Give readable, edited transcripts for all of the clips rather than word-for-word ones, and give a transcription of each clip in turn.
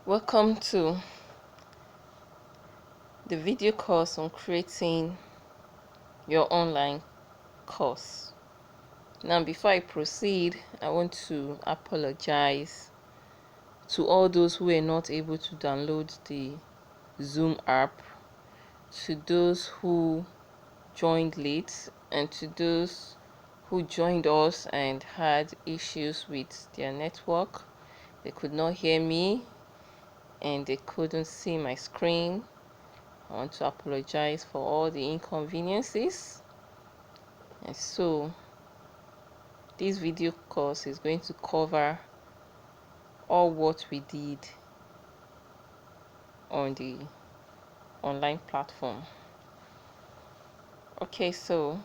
Welcome to the video course on creating your online course. Now, before I proceed, I want to apologize to all those who were not able to download the Zoom app, to those who joined late, and to those who joined us and had issues with their network. They could not hear me and they couldn't see my screen. I want to apologize for all the inconveniences. And so this video course is going to cover all what we did on the online platform. Okay, so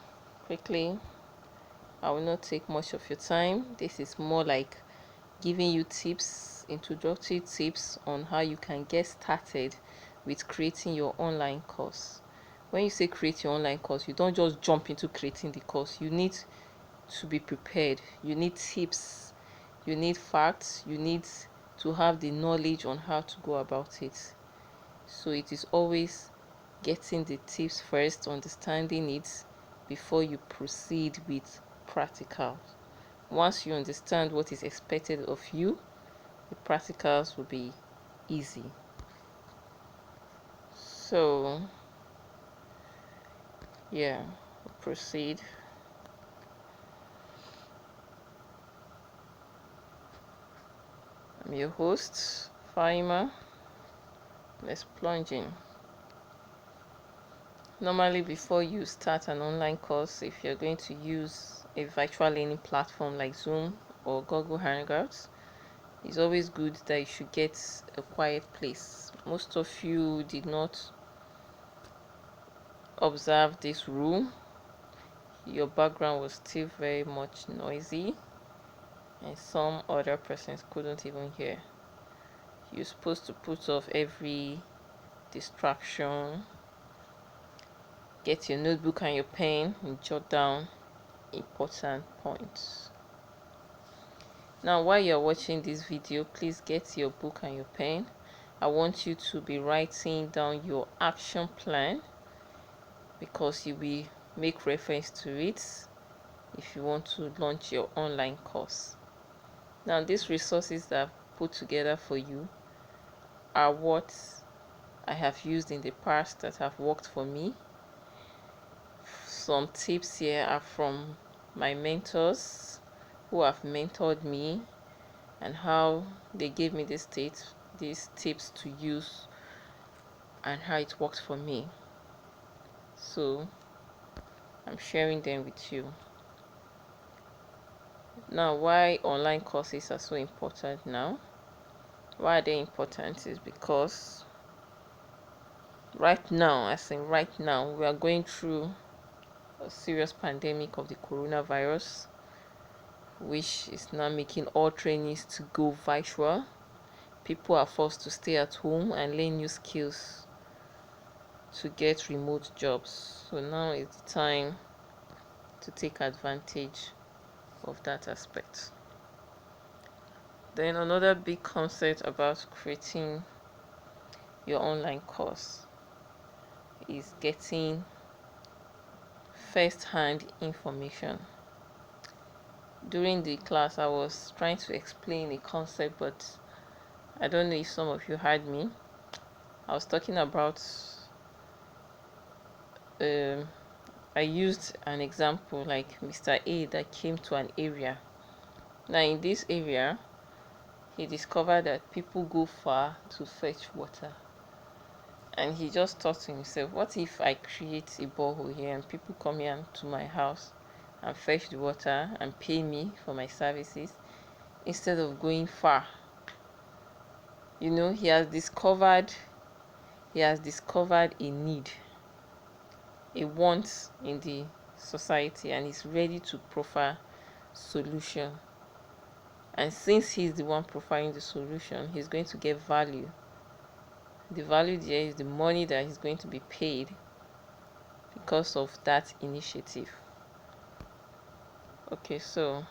quickly, I will not take much of your time. This is more like giving you tips, introductory tips on how you can get started with creating your online course. When you say create your online course, you don't just jump into creating the course. You need to be prepared. You need tips, you need facts, you need to have the knowledge on how to go about it. So it is always getting the tips first, understanding it before you proceed with practicals. Once you understand what is expected of you, the practicals will be easy. So yeah, we'll proceed. I'm your host, Faima. Let's plunge in. Normally, before you start an online course, if you're going to use a virtual learning platform like Zoom or Google Hangouts, it's always good that you should get a quiet place. Most of you did not observe this rule. Your background was still very much noisy, and some other persons couldn't even hear. You're supposed to put off every distraction. Get your notebook and your pen and jot down important points. Now, while you're watching this video, please get your book and your pen. I want you to be writing down your action plan because you will make reference to it if you want to launch your online course. Now, these resources that I've put together for you are what I have used in the past that have worked for me. Some tips here are from my mentors who have mentored me and how they gave me these tips to use and how it worked for me. So I'm sharing them with you. Now, why online courses are so important now? Why are they important is because right now, we are going through a serious pandemic of the coronavirus, which is now making all trainings to go virtual. People are forced to stay at home and learn new skills to get remote jobs. So now is the time to take advantage of that aspect. Then another big concept about creating your online course is getting first-hand information. During the class, I was trying to explain a concept, but I don't know if some of you heard me. I was talking about I used an example like Mr. A that came to an area. Now, in this area, he discovered that people go far to fetch water. And he just thought to himself, what if I create a borehole here and people come here to my house and fetch the water and pay me for my services instead of going far? You know, he has discovered a need, a want in the society, and is ready to proffer solution. And since he's the one providing the solution, he's going to get value. The value there is the money that he's going to be paid because of that initiative. Okay, so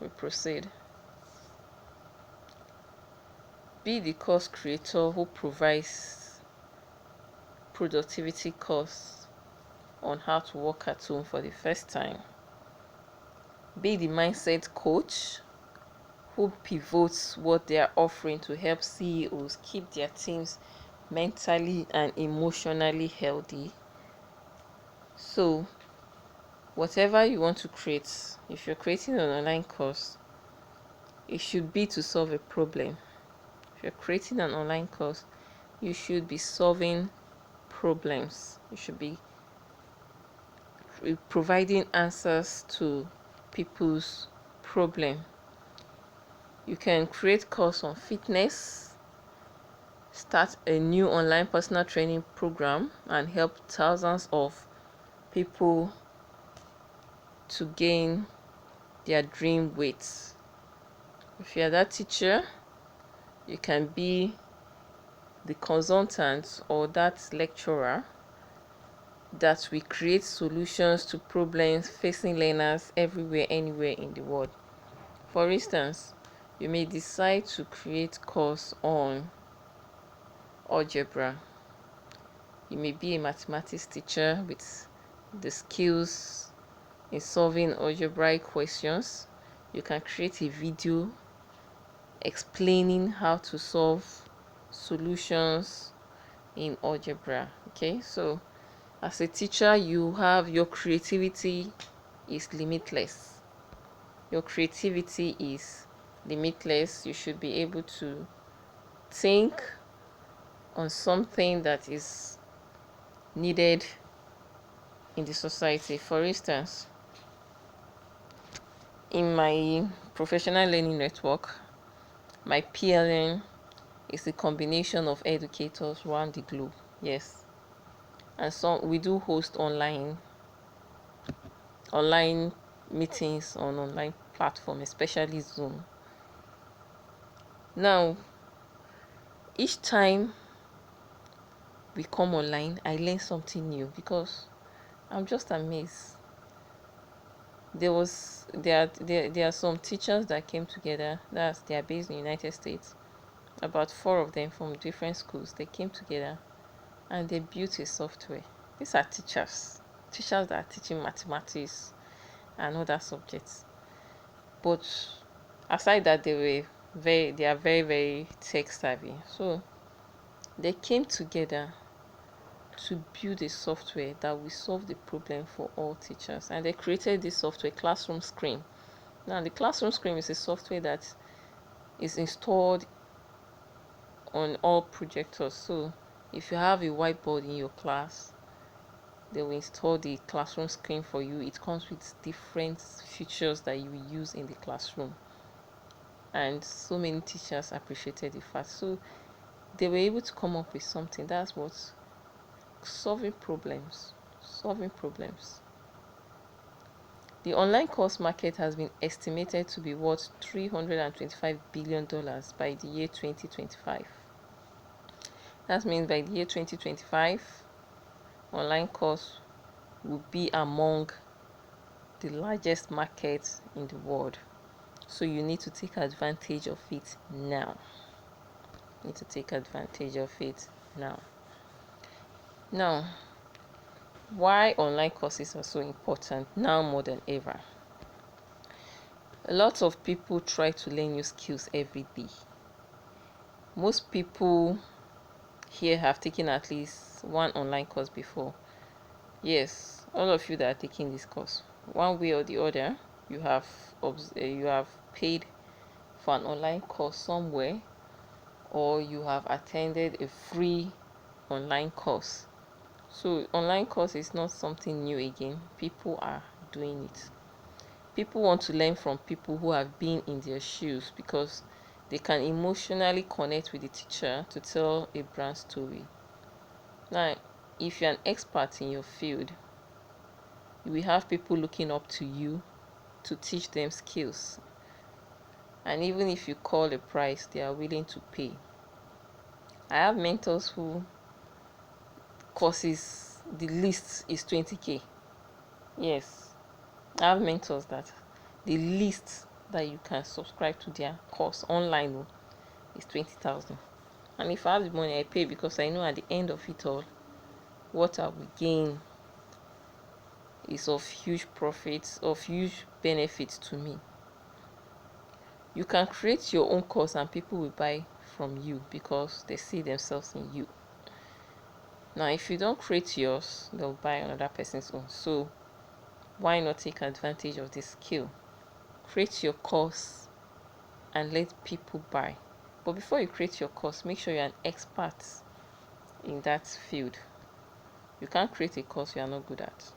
we proceed. be the course creator who provides productivity course on how to work at home for the first time. Be the mindset coach who pivots what they are offering to help CEOs keep their teams mentally and emotionally healthy. So, whatever you want to create, if you're creating an online course, it should be to solve a problem. If you're creating an online course, you should be solving problems. You should be providing answers to people's problem. You can create course on fitness, start a new online personal training program, and help thousands of people to gain their dream weights. If you're that teacher, you can be the consultant or that lecturer that will create solutions to problems facing learners everywhere, anywhere in the world. For instance, you may decide to create course on algebra. You may be a mathematics teacher with the skills in solving algebraic questions. You can create a video explaining how to solve solutions in algebra. Okay, so as a teacher, you have your creativity is limitless. Your creativity is limitless. You should be able to think on something that is needed in the society. For instance, in my professional learning network, my PLN is a combination of educators around the globe. Yes. And so we do host online meetings on online platform, especially Zoom. Now, each time we come online, I learn something new because I'm just amazed. There are some teachers that came together. They are based in the United States. About 4 of them from different schools. They came together and they built a software. These are teachers that are teaching mathematics and other subjects. But aside that, they are very, very tech savvy. So they came together to build a software that will solve the problem for all teachers. And they created this software, Classroom Screen. Now, the Classroom Screen is a software that is installed on all projectors. So if you have a whiteboard in your class, they will install the Classroom Screen for you. It comes with different features that you will use in the classroom. And so many teachers appreciated the fact. So they were able to come up with something. That's what solving problems. The online course market has been estimated to be worth $325 billion by the year 2025. That means by the year 2025, online course will be among the largest markets in the world. So you need to take advantage of it now. Now, why online courses are so important now more than ever? A lot of people try to learn new skills every day. Most people here have taken at least one online course before. Yes, all of you that are taking this course, one way or the other, you have paid for an online course somewhere, or you have attended a free online course. So online course is not something new again. People are doing it. People want to learn from people who have been in their shoes because they can emotionally connect with the teacher to tell a brand story. Now, if you're an expert in your field, you will have people looking up to you to teach them skills. And even if you call a price, they are willing to pay. I have mentors who courses, the list is 20k. Yes, I have mentors that the least that you can subscribe to their course online is 20,000. And if I have the money, I pay because I know at the end of it all, what I will gain is of huge profits, of huge benefits to me. You can create your own course and people will buy from you because they see themselves in you. Now, if you don't create yours, they'll buy another person's own. So, why not take advantage of this skill? Create your course and let people buy. But before you create your course, make sure you're an expert in that field. You can't create a course you are not good at.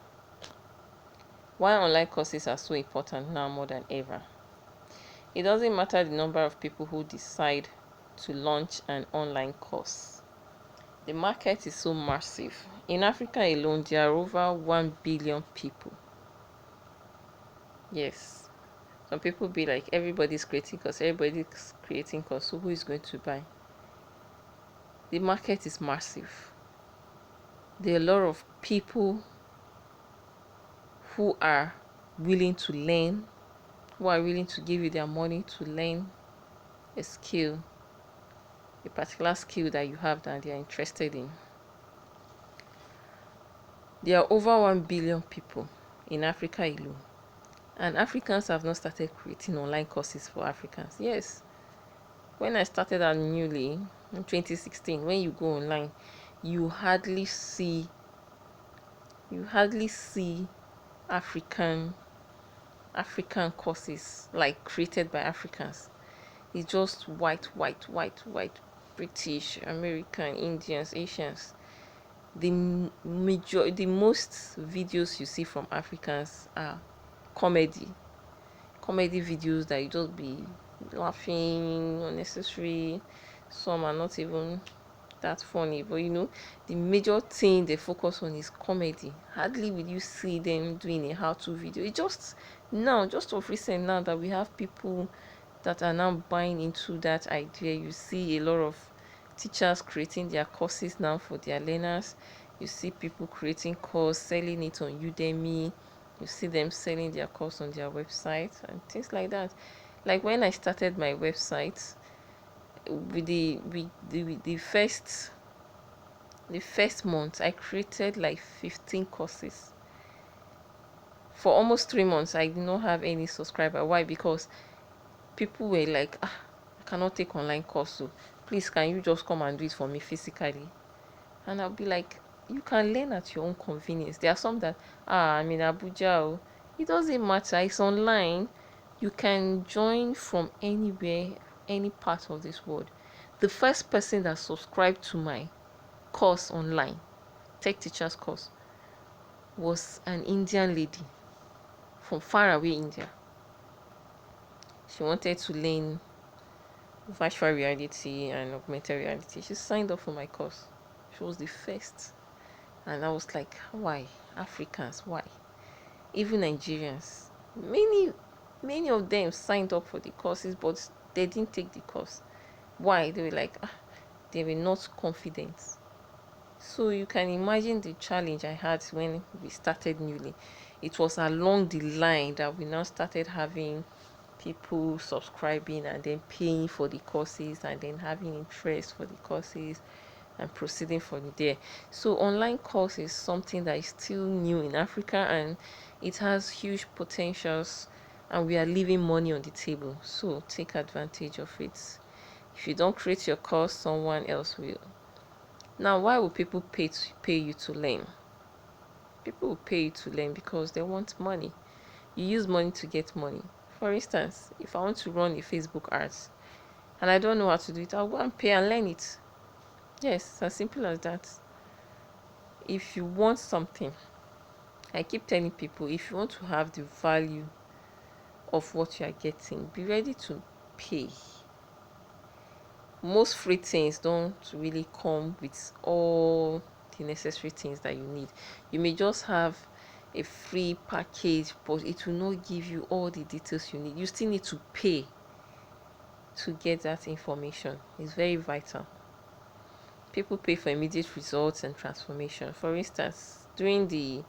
Why online courses are so important now more than ever? It doesn't matter the number of people who decide to launch an online course. The market is so massive. In Africa alone, there are over 1 billion people. Yes. Some people be like, everybody's creating course, so who is going to buy? The market is massive. There are a lot of people who are willing to learn, who are willing to give you their money to learn a skill, a particular skill that you have that they are interested in. There are over 1 billion people in Africa alone. And Africans have not started creating online courses for Africans. Yes. When I started out newly in 2016, when you go online, you hardly see African courses like created by Africans. It's just white, British, American, Indians, Asians. The most videos you see from Africans are comedy videos that you just be laughing unnecessary. Some are not even that funny, but the major thing they focus on is comedy. Hardly will you see them doing a how-to video. It's just of recent now that we have people that are now buying into that idea. You see a lot of teachers creating their courses now for their learners. You see people creating course, selling it on Udemy. You see them selling their course on their website and things like that. Like when I started my website, with the first month, I created like 15 courses. For almost 3 months, I did not have any subscriber. Why? Because people were like, I cannot take online course, so please can you just come and do it for me physically? And I'll be like, you can learn at your own convenience. There are some that I'm in Abuja. It doesn't matter, it's online. You can join from anywhere, any part of this world. The first person that subscribed to my course online, tech teachers course, was an Indian lady from far away India. She wanted to learn virtual reality and augmented reality. She signed up for my course. She was the first. And I was like, why? Africans, why? Even Nigerians. Many of them signed up for the courses, but they didn't take the course. Why? They were like, they were not confident. So you can imagine the challenge I had when we started newly. It was along the line that we now started having people subscribing and then paying for the courses and then having interest for the courses and proceeding from there. So online course is something that is still new in Africa and it has huge potentials, and we are leaving money on the table. So take advantage of it. If you don't create your course, someone else will. Now, why will people pay you to learn? People will pay you to learn because they want money. You use money to get money. For instance, if I want to run a Facebook ads and I don't know how to do it, I'll go and pay and learn it. Yes, it's as simple as that. If you want something, I keep telling people, if you want to have the value of what you are getting, be ready to pay. Most free things don't really come with all the necessary things that you need. You may just have a free package, but it will not give you all the details you need. You still need to pay to get that information. It's very vital. People pay for immediate results and transformation. For instance, during the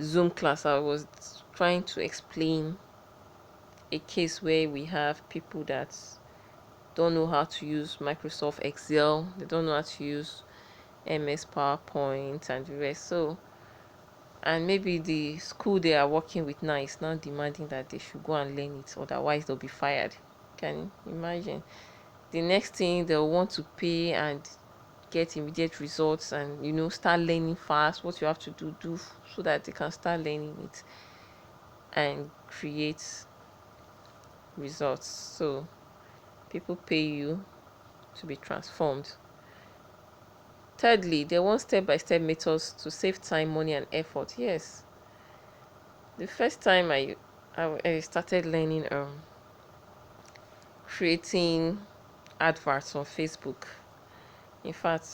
Zoom class, I was trying to explain a case where we have people that don't know how to use Microsoft Excel, they don't know how to use MS PowerPoint and the rest. So, and maybe the school they are working with now is now demanding that they should go and learn it, otherwise they'll be fired. Can you imagine? The next thing they'll want to pay and get immediate results, and start learning fast what you have to do so that they can start learning it and create results. So people pay you to be transformed. Thirdly, they want step-by-step methods to save time, money, and effort. Yes, the first time I started learning creating adverts on Facebook. In fact,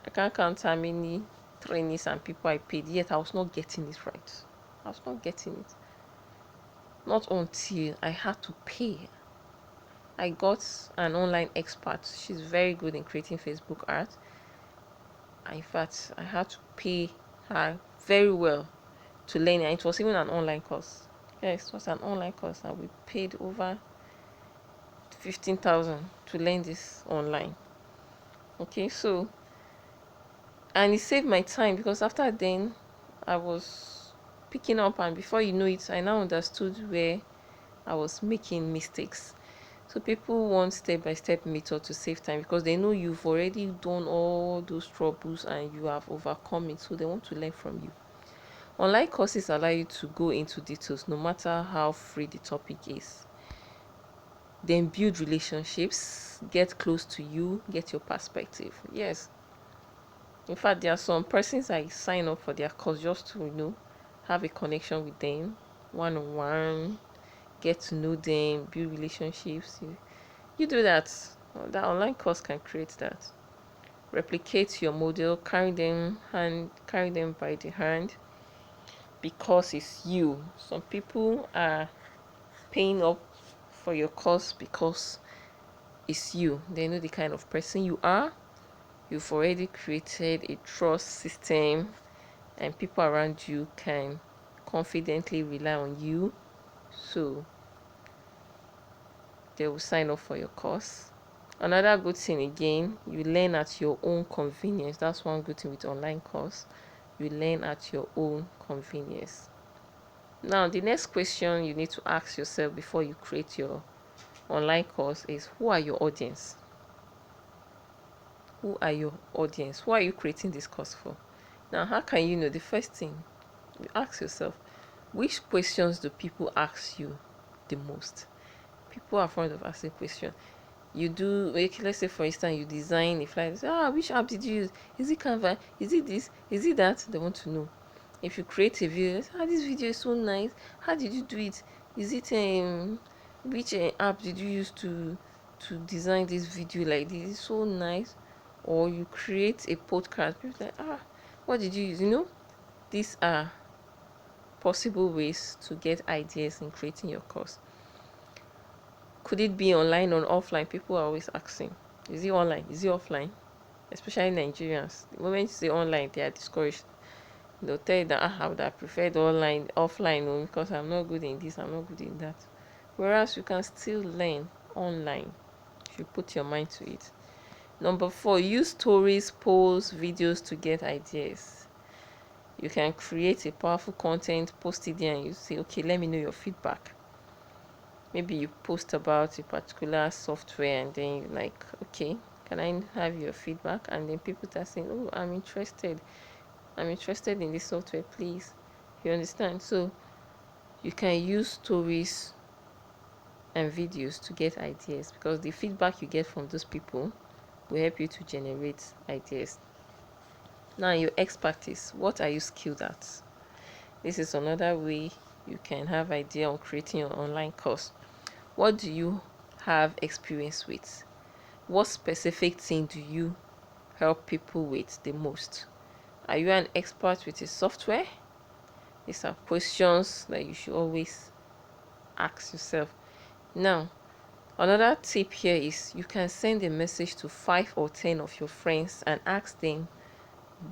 I can't count how many trainings and people I paid, yet I was not getting it right. I was not getting it. Not until I had to pay. I got an online expert. She's very good in creating Facebook art. In fact, I had to pay her very well to learn it. It was even an online course. Yes, it was an online course, and we paid over 15,000 to learn this online. Okay, so, and it saved my time, because after then I was picking up, and before you know it, I now understood where I was making mistakes. So people want step-by-step method to save time, because they know you've already done all those troubles and you have overcome it, so they want to learn from you. Online courses allow you to go into details no matter how free the topic is. Then build relationships, get close to you, get your perspective. Yes, in fact, there are some persons I sign up for their course just to have a connection with them, one-on-one, get to know them, build relationships. You do that. That online course can create that. Replicate your model, carry them by the hand, because it's you. Some people are paying up for your course because it's you. They know the kind of person you are. You've already created a trust system, and people around you can confidently rely on you. So they will sign up for your course. Another good thing, again, you learn at your own convenience. That's one good thing with online course. You learn at your own convenience. Now, the next question you need to ask yourself before you create your online course is, who are your audience? Who are your audience? Who are you creating this course for? Now, how can you know? The first thing, you ask yourself, which questions do people ask you the most? People are fond of asking questions. You do, like, let's say for instance, you design a flyer. Say, which app did you use? Is it Canva? Is it this? Is it that? They want to know. If you create a video, say, this video is so nice. How did you do it? Is it which app did you use to design this video like this? It's so nice. Or you create a podcast. People say, what did you use? These are possible ways to get ideas in creating your course. Could it be online or offline? People are always asking. Is it online? Is it offline? Especially Nigerians. The moment you say online, they are discouraged. They'll tell you that I would have preferred offline, because I'm not good in this, I'm not good in that. Whereas you can still learn online if you put your mind to it. Number 4, use stories, polls, videos to get ideas. You can create a powerful content, post it there, and you say, okay, let me know your feedback. Maybe you post about a particular software, and then you're like, okay, can I have your feedback? And then people start saying, I'm interested in this software, please. You understand? So you can use stories and videos to get ideas, because the feedback you get from those people will help you to generate ideas. Now, your expertise. What are you skilled at? This is another way you can have idea on creating your online course. What do you have experience with? What specific thing do you help people with the most? Are you an expert with a software? These are questions that you should always ask yourself. Now, another tip here is you can send a message to 5 or 10 of your friends and ask them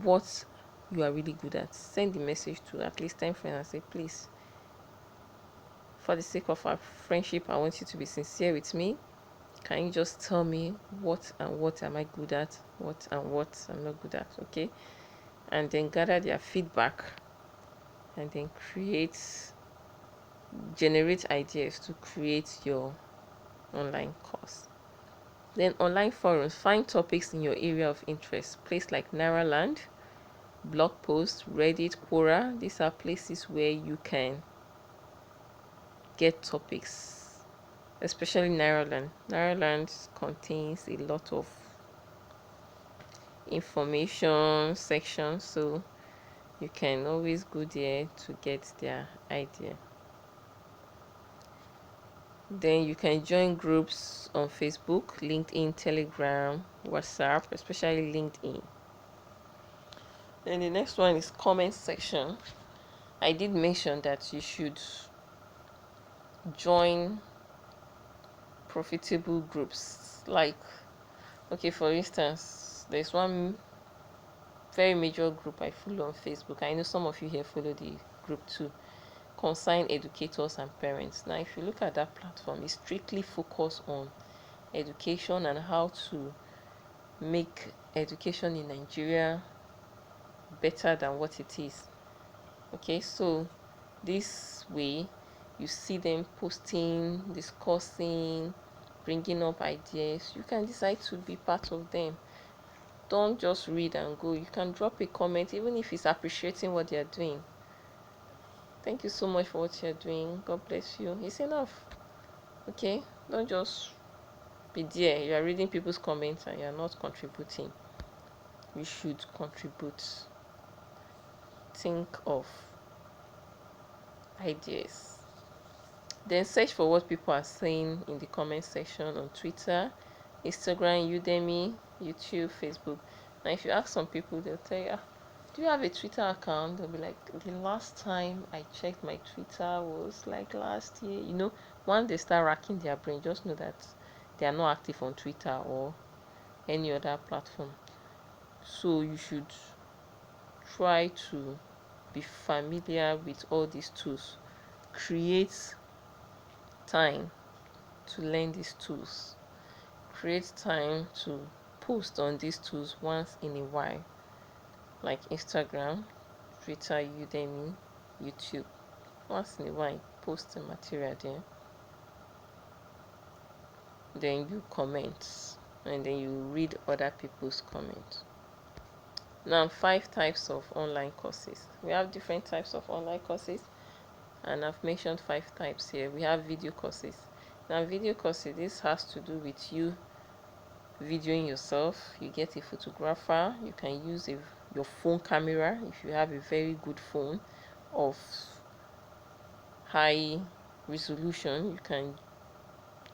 what you are really good at. Send the message to at least 10 friends and say, please, for the sake of our friendship, I want you to be sincere with me. Can you just tell me what and what am I good at, what and what I'm not good at? Okay, and then gather their feedback, and then generate ideas to create your online course. Then online forums, find topics in your area of interest. Place like Naraland, blog posts, Reddit, Quora. These are places where you can get topics, especially Naraland. Naraland contains a lot of information sections, so you can always go there to get their idea. Then you can join groups on Facebook, LinkedIn, Telegram, WhatsApp, especially LinkedIn. Then the next one is comment section. I did mention that you should join profitable groups. Like, okay, for instance, there's one very major group I follow on Facebook. I know some of you here follow the group too. Concerned educators and parents. Now, if you look at that platform, it's strictly focused on education and how to make education in Nigeria better than what it is. Okay, so this way you see them posting, discussing, bringing up ideas. You can decide to be part of them. Don't just read and go. You can drop a comment, even if it's appreciating what they're doing. Thank you so much for what you're doing. God bless you. It's enough. Okay, don't just be there. You are reading people's comments and you're not contributing. You should contribute. Think of ideas. Then search for what people are saying in the comment section on Twitter, Instagram, Udemy, YouTube, Facebook. Now, if you ask some people, they'll tell you, do you have a Twitter account? They'll be like, the last time I checked my Twitter was like last year. You know, once they start racking their brain, just know that they are not active on Twitter or any other platform. So you should try to be familiar with all these tools. Create time to learn these tools. Create time to post on these tools once in a while, like Instagram, Twitter, Udemy, YouTube. Once in a while, post the material there. Then you comment, and then you read other people's comments. Now, 5 types of online courses. We have different types of online courses, and I've mentioned 5 types here. We have video courses. Now, video courses, this has to do with you videoing yourself. You get a photographer. You can use your phone camera if you have a very good phone of high resolution. You can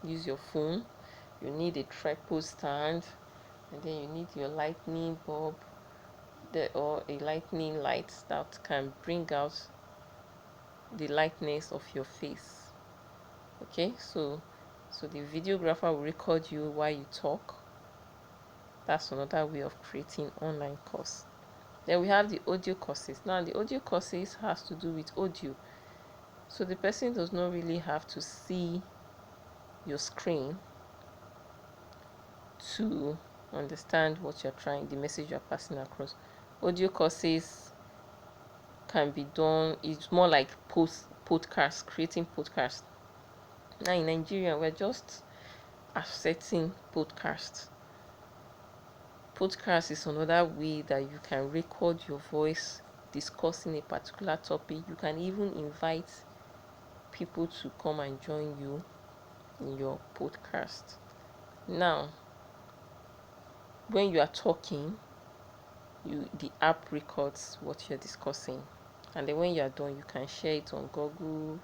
use your phone. You need a tripod stand, and then you need your lightning bulb or a lightning light that can bring out the likeness of your face. Okay, so the videographer will record you while you talk. That's another way of creating online course. Then we have the audio courses. Now, the audio courses has to do with audio, so the person does not really have to see your screen to understand what the message you're passing across. Audio courses can be done, it's more like podcasts, creating podcasts. Now, in Nigeria, we're just accepting podcasts. Podcast is another way that you can record your voice discussing a particular topic. You can even invite people to come and join you in your podcast. Now, when you are talking, the app records what you're discussing, and then when you are done, you can share it on Google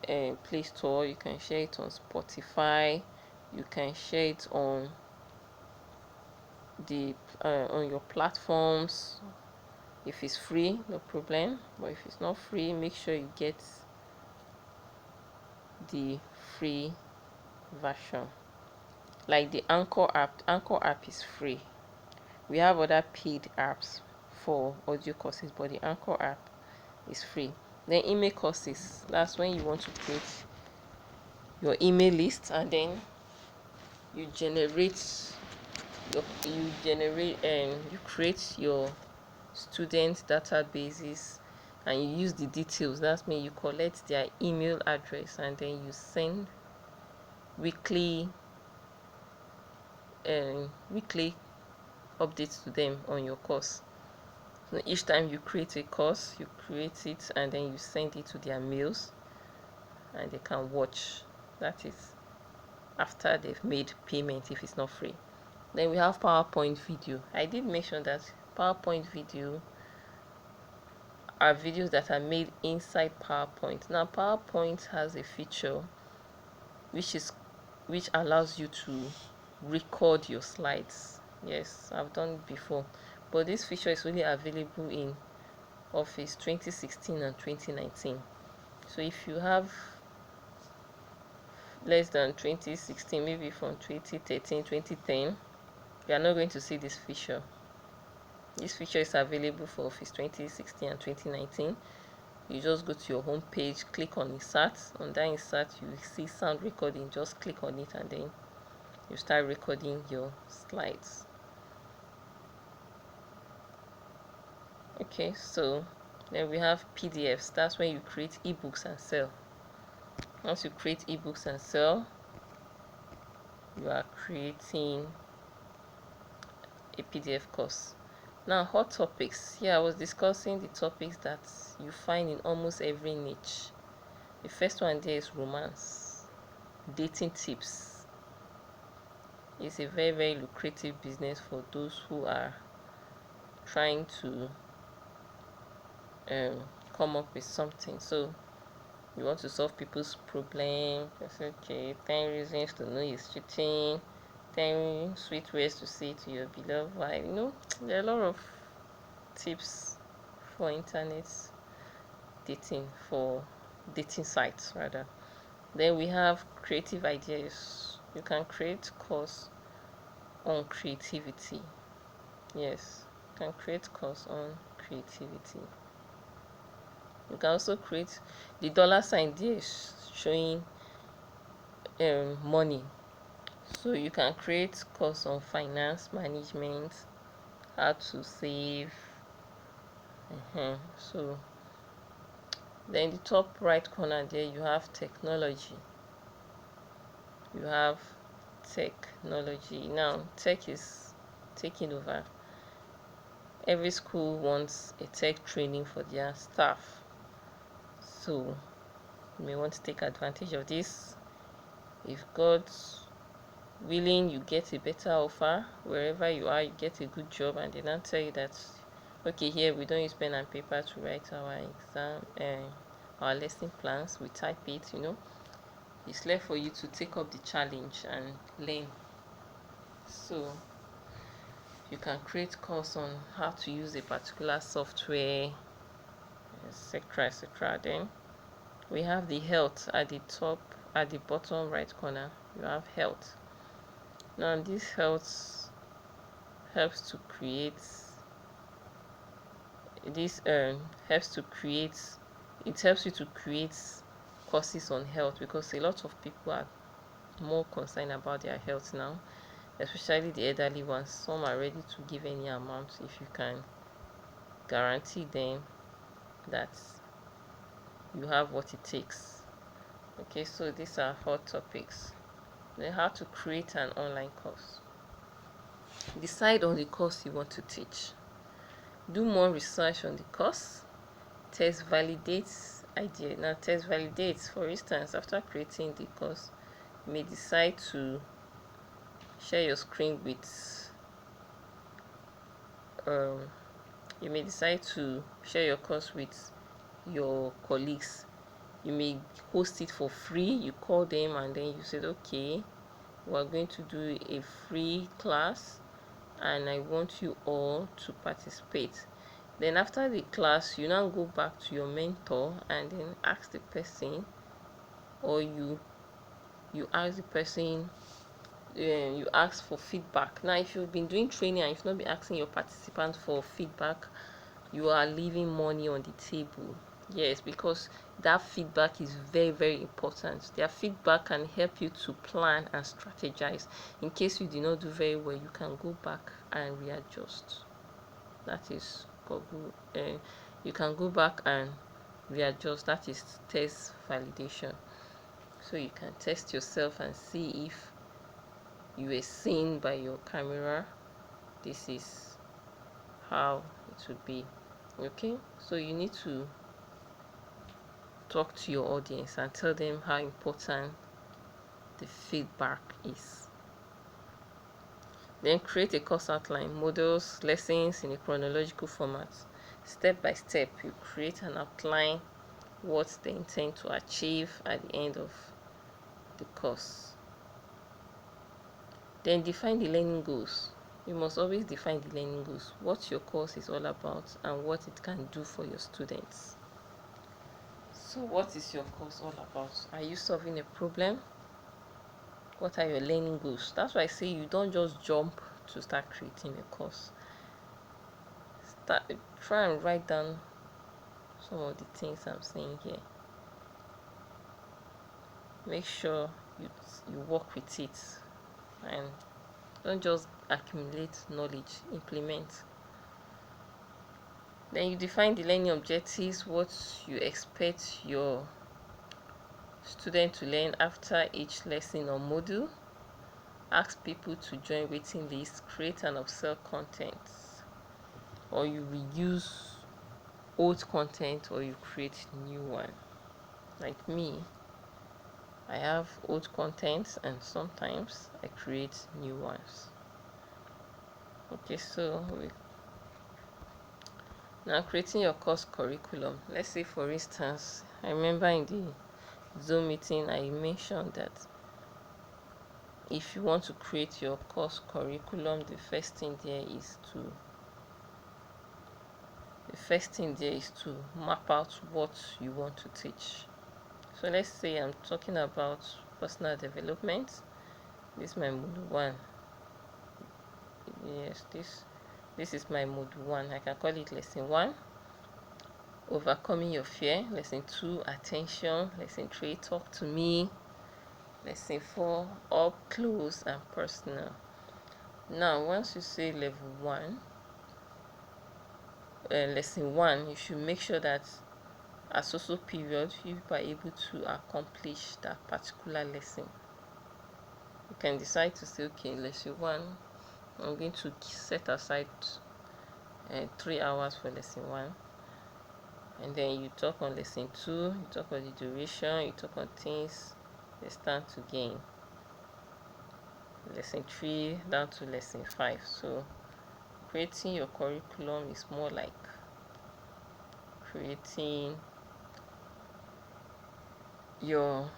Play Store. You can share it on Spotify. You can share it on on your platforms. If it's free, no problem, but if it's not free, make sure you get the free version. Like the Anchor app is free. We have other paid apps for audio courses, but the Anchor app is free. Then email courses, that's when you want to create your email list, and then you create your student databases, and you use the details. That's mean you collect their email address, and then you send weekly weekly updates to them on your course. So each time you create a course, you create it and then you send it to their mails, and they can watch. That is after they've made payment if it's not free. Then we have PowerPoint video. I did mention that PowerPoint video are videos that are made inside PowerPoint. Now PowerPoint has a feature which allows you to record your slides. Yes, I've done it before, but this feature is only available in Office 2016 and 2019. So if you have less than 2016, maybe from 2013, 2010, you are not going to see this feature. This feature is available for Office 2016 and 2019. You just go to your home page, click on insert. On that insert, you will see sound recording. Just click on it and then you start recording your slides. Okay, so then we have PDFs. That's when you create ebooks and sell. Once you create ebooks and sell, you are creating a PDF course. Now, hot topics. Here I was discussing the topics that you find in almost every niche. The first one there is romance, dating tips. It's a very, very lucrative business for those who are trying to come up with something. So you want to solve people's problem. That's okay. 10 reasons to know you're cheating. 10 sweet ways to say to your beloved wife. There are a lot of tips for internet dating, for dating sites rather. Then we have creative ideas. You can create course on creativity. Yes, you can create course on creativity. You can also create the dollar sign there showing money. So you can create course on finance management, how to save. So then in the top right corner there you have technology. You have technology. Now tech is taking over. Every school wants a tech training for their staff, so you may want to take advantage of this. If God's willing, you get a better offer wherever you are, you get a good job, and they don't tell you that, okay, here we don't use pen and paper to write our exam our lesson plans, we type it. It's left for you to take up the challenge and learn. So you can create course on how to use a particular software, etc., etc. Then we have the health at the bottom right corner. You have health. Now this health helps to create it helps you to create courses on health, because a lot of people are more concerned about their health now, especially the elderly ones. Some are ready to give any amount if you can guarantee them that you have what it takes. Okay, so these are hot topics. Then how to create an online course. Decide on the course you want to teach. Do more research on the course. Test validates idea. Now test validates, for instance, after creating the course, you may decide to share your screen with you may decide to share your course with your colleagues. You may host it for free. You call them and then you said, okay, we're going to do a free class and I want you all to participate. Then after the class, you now go back to your mentor and then ask the person, or you ask the person, you ask for feedback. Now if you've been doing training and you've not been asking your participants for feedback, you are leaving money on the table. Yes, because That feedback is very, very important. Their feedback can help you to plan and strategize. In case you did not do very well, you can go back and readjust. That is Google. You can go back and readjust. That is test validation. So you can test yourself and see if you were seen by your camera. This is how it would be. Okay, so you need to talk to your audience and tell them how important the feedback is. Then create a course outline, models, lessons in a chronological format. Step by step, you create an outline, what they intend to achieve at the end of the course. Then define the learning goals. You must always define the learning goals, what your course is all about and what it can do for your students. So what is your course all about? Are you solving a problem? What are your learning goals? That's why I say you don't just jump to start creating a course. Try and write down some of the things I'm saying here. Make sure you work with it and don't just accumulate knowledge, implement. Then you define the learning objectives, what you expect your student to learn after each lesson or module. Ask people to join waiting lists, create and upsell content, or you reuse old content or you create new one. Like me, I have old content and sometimes I create new ones. Okay, so now creating your course curriculum. Let's say for instance, I remember in the Zoom meeting I mentioned that if you want to create your course curriculum, the first thing there is to map out what you want to teach. So let's say I'm talking about personal development. This is my module 1. Yes, this is my module 1. I can call it lesson 1, overcoming your fear. Lesson 2, attention. Lesson 3, talk to me. Lesson 4, up close and personal. Now once you say level 1, lesson 1, you should make sure that at so period you are able to accomplish that particular lesson. You can decide to say, okay, lesson 1, I'm going to set aside 3 hours for lesson 1, and then you talk on lesson 2, you talk on the duration, you talk on things they stand to gain. Lesson 3 down to lesson 5. So creating your curriculum is more like creating your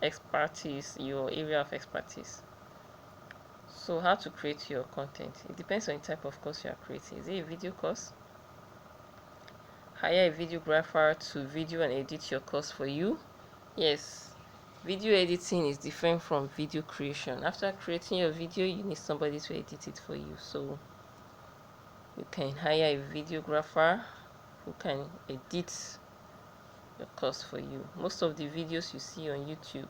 expertise, your area of expertise. So how to create your content? It depends on the type of course you are creating. Is it a video course? Hire a videographer to video and edit your course for you. Yes, video editing is different from video creation. After creating your video, you need somebody to edit it for you. So you can hire a videographer who can edit your course for you. Most of the videos you see on YouTube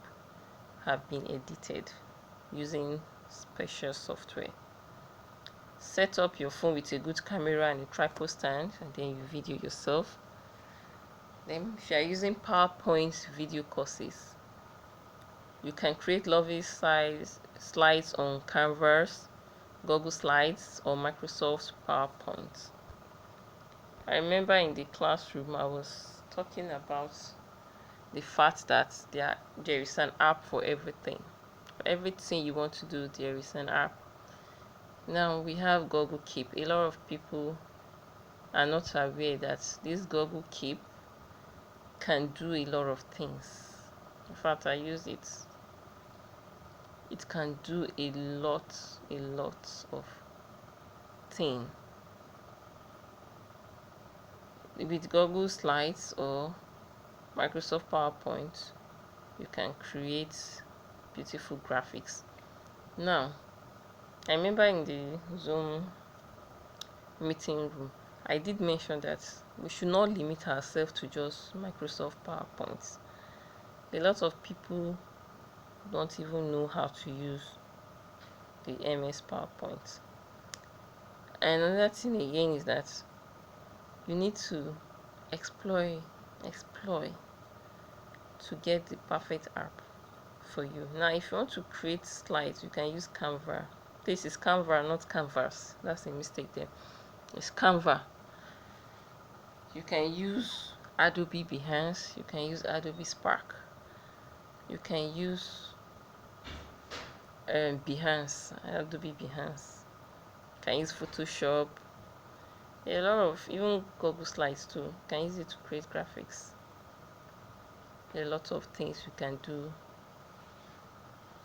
have been edited using special software. Set up your phone with a good camera and a tripod stand, and then you video yourself. Then if you are using PowerPoint video courses, you can create lovely slides on Canvas, Google Slides, or Microsoft PowerPoint. I remember in the classroom I was talking about the fact that there is an app for everything. For everything you want to do, there is an app. Now we have Google Keep. A lot of people are not aware that this Google Keep can do a lot of things. In fact, I use it. It can do a lot of things. With Google Slides or Microsoft PowerPoint, you can create beautiful graphics. Now, I remember in the Zoom meeting room, I did mention that we should not limit ourselves to just Microsoft PowerPoint. A lot of people don't even know how to use the MS PowerPoint. And another thing again is that you need to explore to get the perfect app for you. Now, if you want to create slides, you can use Canva. This is Canva, not Canvas. That's a mistake there. It's Canva. You can use Adobe Behance. You can use Adobe Spark. You can use Behance, Adobe Behance. You can use Photoshop. A lot of, even Google Slides too. You can use it to create graphics. A lot of things you can do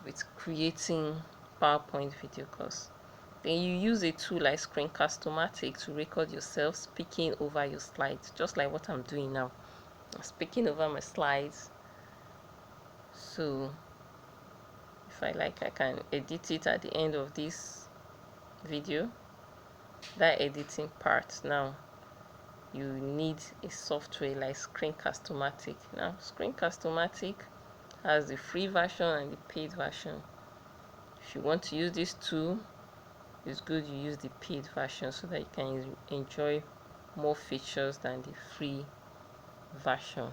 with creating PowerPoint video course. Then you use a tool like Screencast-O-Matic to record yourself speaking over your slides, just like what I'm doing now. I'm speaking over my slides. So if I like, I can edit it at the end of this video. That editing part, now you need a software like Screencast-O-Matic. Now Screencast-O-Matic has the free version and the paid version. If you want to use this tool, it's good you use the paid version so that you can enjoy more features than the free version.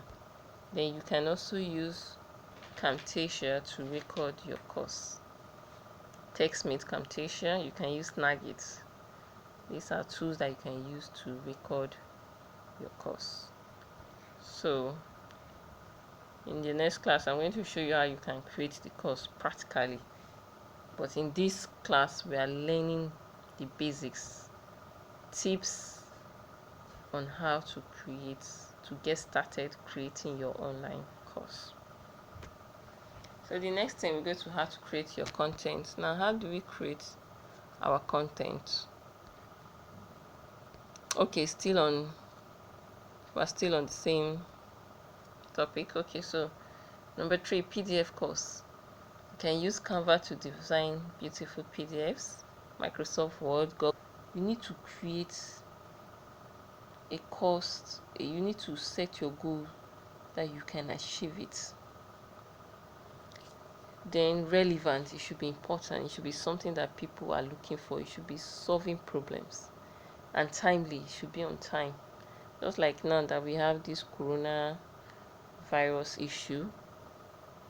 Then you can also use Camtasia to record your course. TextMate, Camtasia, you can use Snagit. These are tools that you can use to record your course. So in the next class, I'm going to show you how you can create the course practically. But in this class, we are learning the basics, tips on how to get started creating your online course. So the next thing, we're going to have to create your content. Now, how do we create our content? Okay, we're still on the same topic. Okay, so number 3, PDF course. You can use Canva to design beautiful PDFs, Microsoft Word, Google. You need to create a course. You need to set your goal that you can achieve it. Then relevant, it should be important. It should be something that people are looking for. It should be solving problems. And timely, it should be on time. Just like now that we have this coronavirus issue,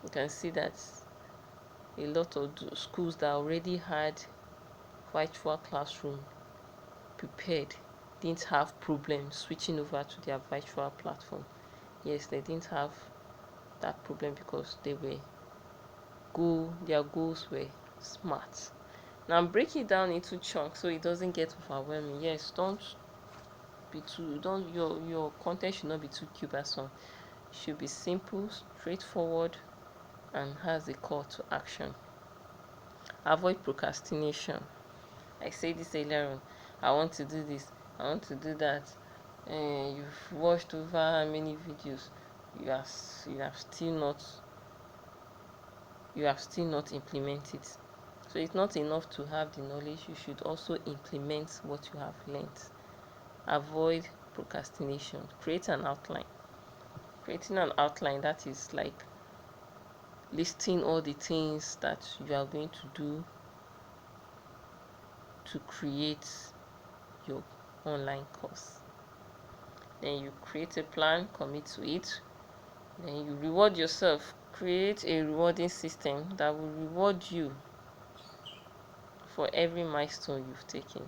you can see that a lot of schools that already had virtual classroom prepared didn't have problems switching over to their virtual platform. Yes, they didn't have that problem because their goals were smart. Now break it down into chunks so it doesn't get overwhelming. Yes, your content should not be too cumbersome. It should be simple, straightforward, and has a call to action. Avoid procrastination. I said this earlier on. I want to do this, I want to do that. You've watched over how many videos, you have still not implemented. So it's not enough to have the knowledge, you should also implement what you have learned. Avoid procrastination. Create an outline. Creating an outline, that is like listing all the things that you are going to do to create your online course. Then you create a plan, commit to it. Then you reward yourself. Create a rewarding system that will reward you for every milestone you've taken.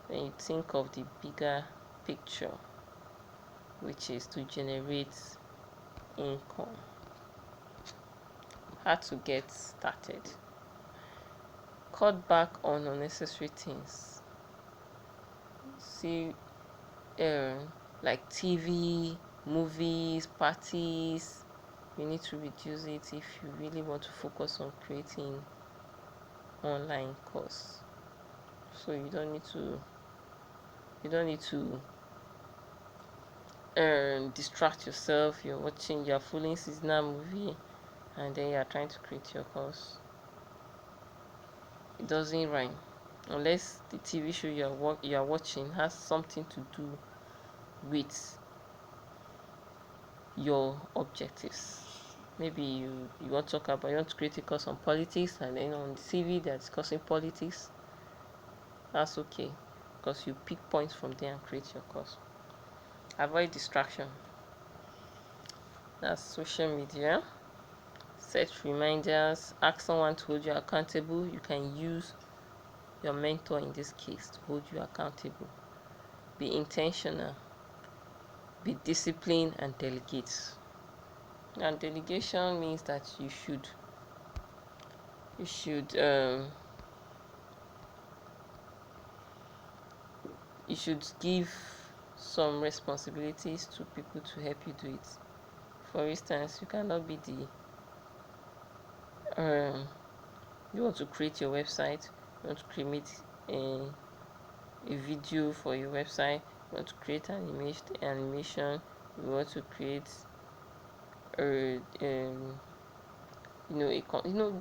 Then you think of the bigger picture, which is to generate income. How to get started. Cut back on unnecessary things. See, like TV, movies, parties, you need to reduce it if you really want to focus on creating online course. So you don't need to distract yourself. You're following seasonal movie and then you're trying to create your course. It doesn't rhyme. unless the TV show you are watching has something to do with your objectives. Maybe you want to talk about, you want to create a course on politics, and then on the TV they're discussing politics. That's okay, because you pick points from there and create your course. Avoid distraction. That's social media. Set reminders. Ask someone to hold you accountable. You can use your mentor in this case to hold you accountable. Be intentional. Be disciplined and delegate. And delegation means that you should give some responsibilities to people to help you do it. For instance, you cannot be you want to create your website, you want to create a video for your website, you want to create animation, you want to create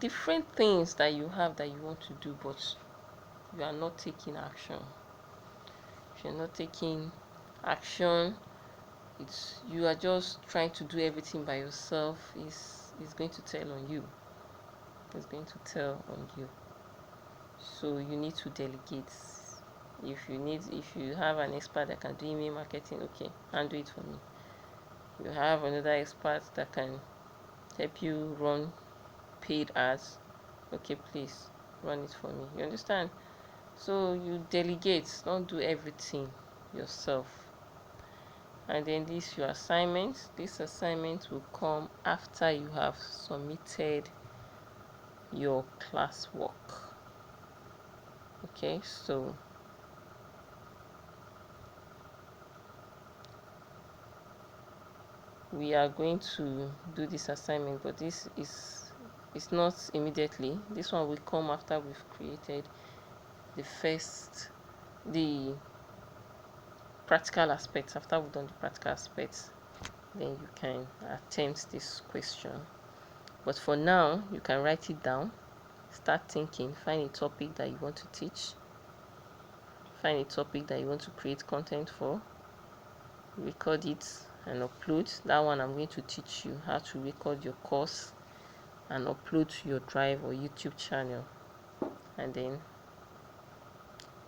different things that you have that you want to do, but you are not taking action. If you're not taking action, you are just trying to do everything by yourself. It's going to tell on you. It's going to tell on you. So you need to delegate. If you have an expert that can do email marketing, okay, handle it for me. You have another expert that can help you run paid ads, okay, please run it for me. You understand? So you delegate, don't do everything yourself. And then this assignment will come after you have submitted your classwork. Okay, so we are going to do this assignment, but this is not immediately. This one will come after we've created the practical aspects. After we've done the practical aspects, then you can attempt this question. But for now, you can write it down, start thinking, find a topic that you want to teach, find a topic that you want to create content for, record it and upload. That one I'm going to teach you how to record your course and upload to your Drive or YouTube channel. And then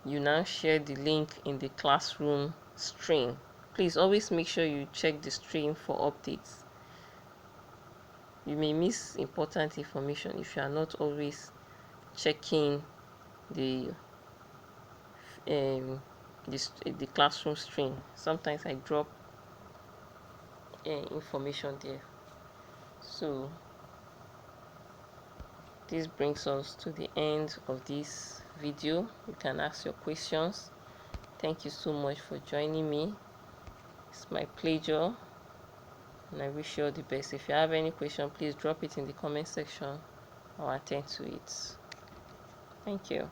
you now share the link in the classroom stream. Please always make sure you check the stream for updates. You may miss important information if you are not always checking the the classroom stream. Sometimes I drop information there. So this brings us to the end of this video. You can ask your questions. Thank you so much for joining me. It's my pleasure, and I wish you all the best. If you have any question, please drop it in the comment section. I'll attend to it. Thank you.